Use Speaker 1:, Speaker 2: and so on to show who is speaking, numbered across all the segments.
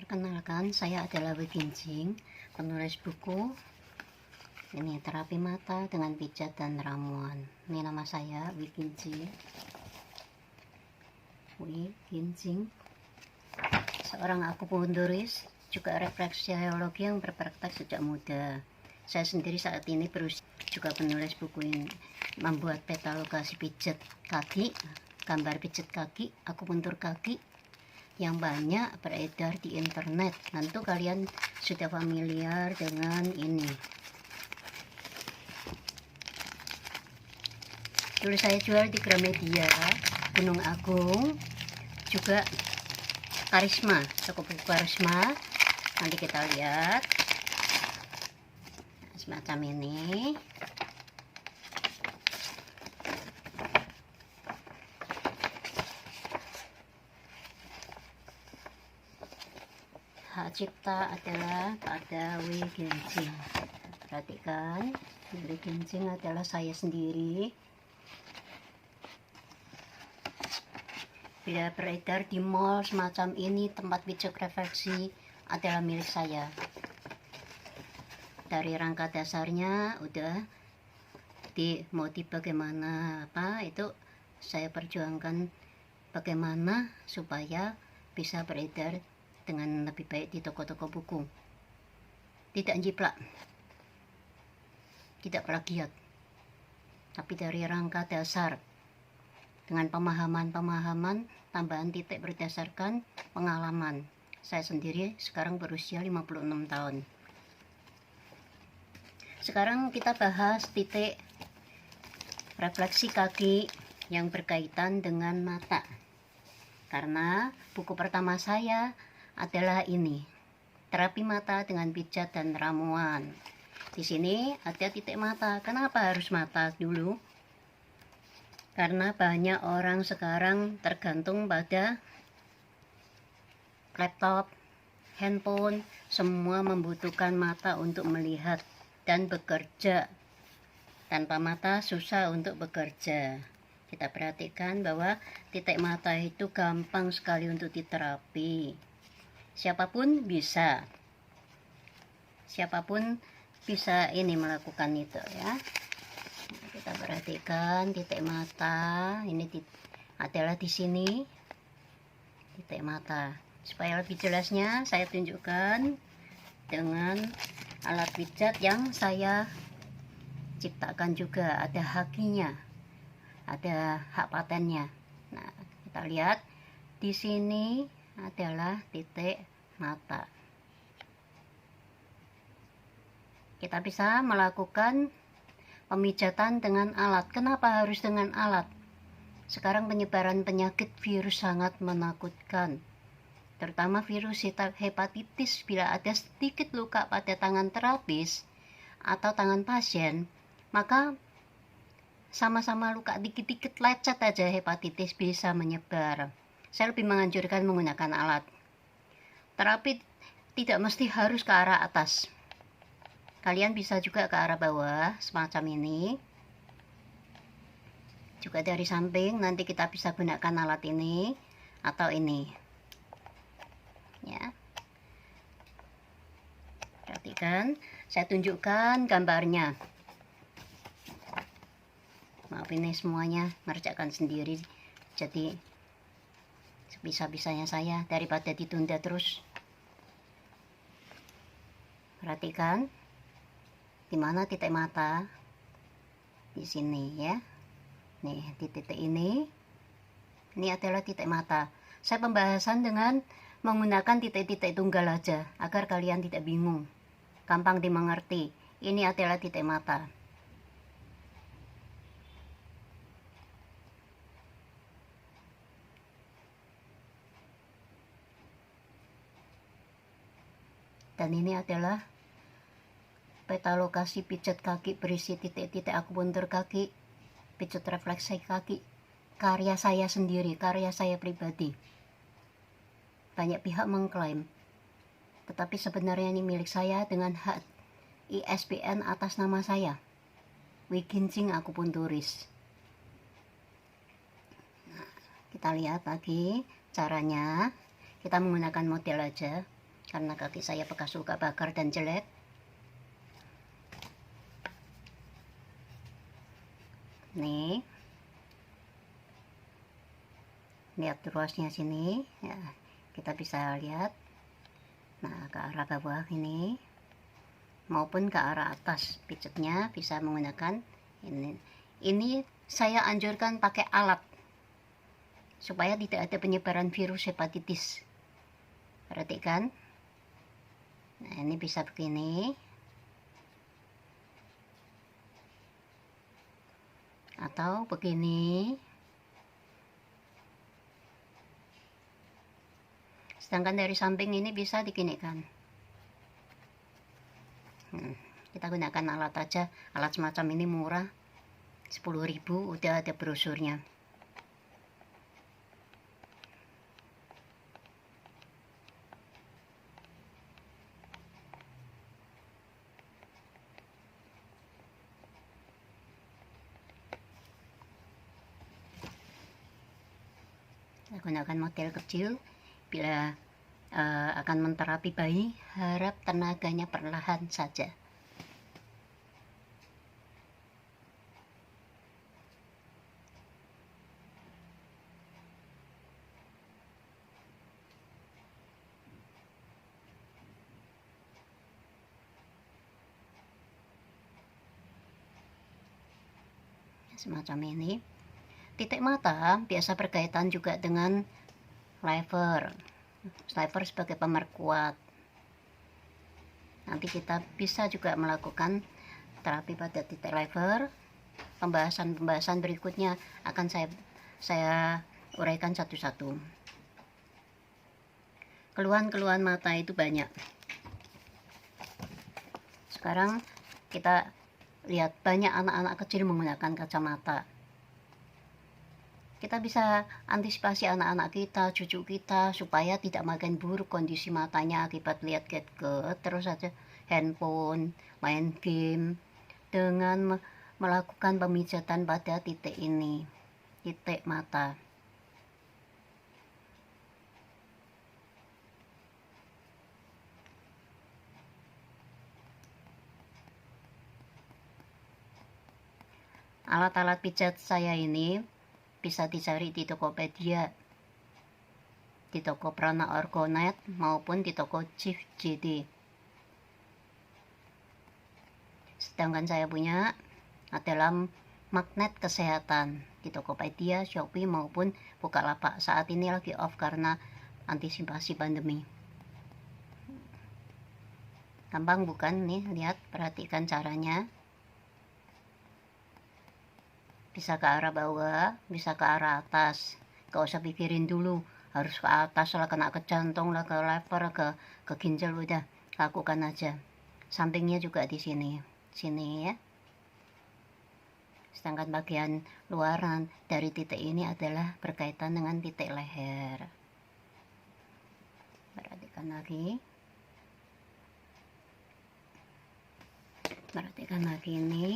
Speaker 1: Perkenalkan, saya adalah Wi Ginjing, penulis buku ini terapi mata dengan pijat dan ramuan. Ini nama saya Wi Ginjing. Wi Ginjing, seorang akupunturis, juga refleksiologi yang berpraktek sejak muda. Saya sendiri saat ini berusia juga penulis buku ini, membuat peta lokasi pijat kaki, gambar pijat kaki, akupuntur kaki yang banyak beredar di internet. Tentu kalian sudah familiar dengan ini. Dulu saya jual di Gramedia, Gunung Agung, juga Karisma, toko buku Karisma. Nanti kita lihat semacam ini. Hak cipta adalah pada Wi Ginjing. Perhatikan, Wi Ginjing adalah saya sendiri. Bila beredar di mall semacam ini, tempat pijat refleksi adalah milik saya. Dari rangka dasarnya udah di motif bagaimana itu saya perjuangkan bagaimana supaya bisa beredar dengan lebih baik di toko-toko buku. Tidak jiplak, tidak plagiat, tapi dari rangka dasar dengan pemahaman-pemahaman tambahan titik berdasarkan pengalaman. Saya sendiri sekarang berusia 56 tahun. Sekarang kita bahas titik refleksi kaki yang berkaitan dengan mata. Karena buku pertama saya adalah ini, terapi mata dengan pijat dan ramuan. Di sini ada titik mata. Kenapa harus mata dulu? Karena banyak orang sekarang tergantung pada laptop, handphone, semua membutuhkan mata untuk melihat dan bekerja. Tanpa mata susah untuk bekerja. Kita perhatikan bahwa titik mata itu gampang sekali untuk diterapi. Siapapun bisa ini melakukan itu ya. Kita perhatikan titik mata ini adalah di sini titik mata. Supaya lebih jelasnya saya tunjukkan dengan alat pijat yang saya ciptakan juga. Ada hakinya, ada hak patennya. Nah, kita lihat di sini adalah titik mata. Kita bisa melakukan pemijatan dengan alat. Kenapa harus dengan alat? Sekarang penyebaran penyakit virus sangat menakutkan, terutama virus hepatitis. Bila ada sedikit luka pada tangan terapis atau tangan pasien, maka sama-sama luka dikit-dikit lecet aja hepatitis bisa menyebar. Saya lebih menganjurkan menggunakan alat. Terapi tidak mesti harus ke arah atas. Kalian bisa juga ke arah bawah, semacam ini. Juga dari samping, nanti kita bisa gunakan alat ini atau ini. Ya. Perhatikan, saya tunjukkan gambarnya. Maaf ini semuanya ngerjakan sendiri. Jadi sebisa-bisanya saya daripada ditunda terus. Perhatikan di mana titik mata, di sini ya. Nih di titik ini adalah titik mata. Saya pembahasan dengan menggunakan titik-titik tunggal aja agar kalian tidak bingung, gampang dimengerti. Ini adalah titik mata. Dan ini adalah peta lokasi pijat kaki berisi titik-titik akupuntur kaki, pijat refleksi kaki, karya saya sendiri, karya saya pribadi. Banyak pihak mengklaim, tetapi sebenarnya ini milik saya dengan hak ISBN atas nama saya, Wi Ginjing Akupunturis. Nah, kita lihat lagi caranya. Kita menggunakan model aja. karena kaki saya bekas luka bakar dan jelek. Nih, lihat ruasnya sini ya, kita bisa lihat. Nah, ke arah bawah ini maupun ke arah atas pijatnya bisa menggunakan ini saya anjurkan pakai alat supaya tidak ada penyebaran virus hepatitis. Perhatikan. Nah, ini bisa begini atau begini. Sedangkan dari samping ini bisa diginikan. Kita gunakan alat aja. Alat semacam ini murah, 10.000 udah ada brosurnya. Kita gunakan model kecil. Bila akan menterapi bayi, harap tenaganya perlahan saja. Semacam ini. Titik mata biasa berkaitan juga dengan lever sebagai pemerkuat. Nanti kita bisa juga melakukan terapi pada titik lever. Pembahasan berikutnya akan saya uraikan satu-satu. Keluhan-keluhan mata itu banyak. Sekarang kita lihat banyak anak-anak kecil menggunakan kacamata. Kita bisa antisipasi anak-anak kita, cucu kita, supaya tidak makin buruk kondisi matanya akibat lihat gadget, terus saja handphone, main game, dengan melakukan pemijatan pada titik ini, titik mata. Alat-alat pijat saya ini bisa dicari di Tokopedia, di toko Prana Orgonet, maupun di toko Chief JD. Sedangkan saya punya adalah magnet kesehatan di Tokopedia, Shopee, maupun Bukalapak. Saat ini lagi off karena antisipasi pandemi. Gampang bukan nih? Lihat, perhatikan caranya. Bisa ke arah bawah, bisa ke arah atas. Gak usah pikirin dulu harus ke atas lah, kena ke jantung lah, ke lever, ke ginjal, udah lakukan aja. Sampingnya juga di sini ya. Sedangkan bagian luaran dari titik ini adalah berkaitan dengan titik leher. Perhatikan lagi. Perhatikan lagi ini.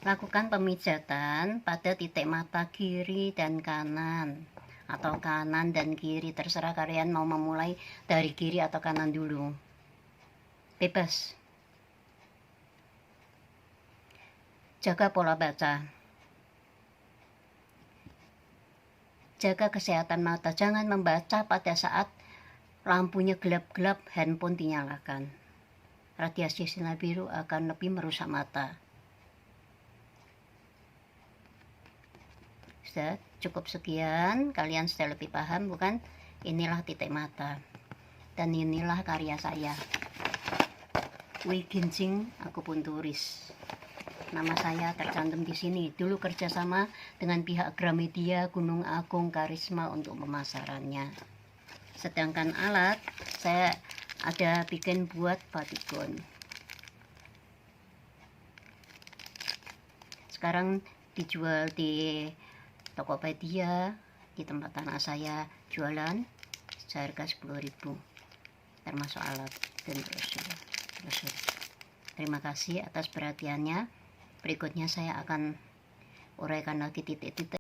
Speaker 1: Lakukan pemijatan pada titik mata kiri dan kanan, atau kanan dan kiri, terserah kalian mau memulai dari kiri atau kanan dulu, bebas. Jaga pola baca, jaga kesehatan mata. Jangan membaca pada saat lampunya gelap-gelap, handphone dinyalakan. Radiasi sinar biru akan lebih merusak mata. Sudah cukup sekian, kalian sudah lebih paham bukan? Inilah titik mata, dan inilah karya saya, Wei Ginjing Akupunturis. Nama saya tercantum di sini. Dulu kerjasama dengan pihak Gramedia Gunung Agung Karisma untuk pemasarannya. Sedangkan alat saya ada bikin buat batikon. Sekarang dijual di Tokopedia, di tempat tanah saya jualan seharga 10.000, termasuk alat dan brosur. Terima kasih atas perhatiannya. Berikutnya saya akan uraikan lagi titik-titik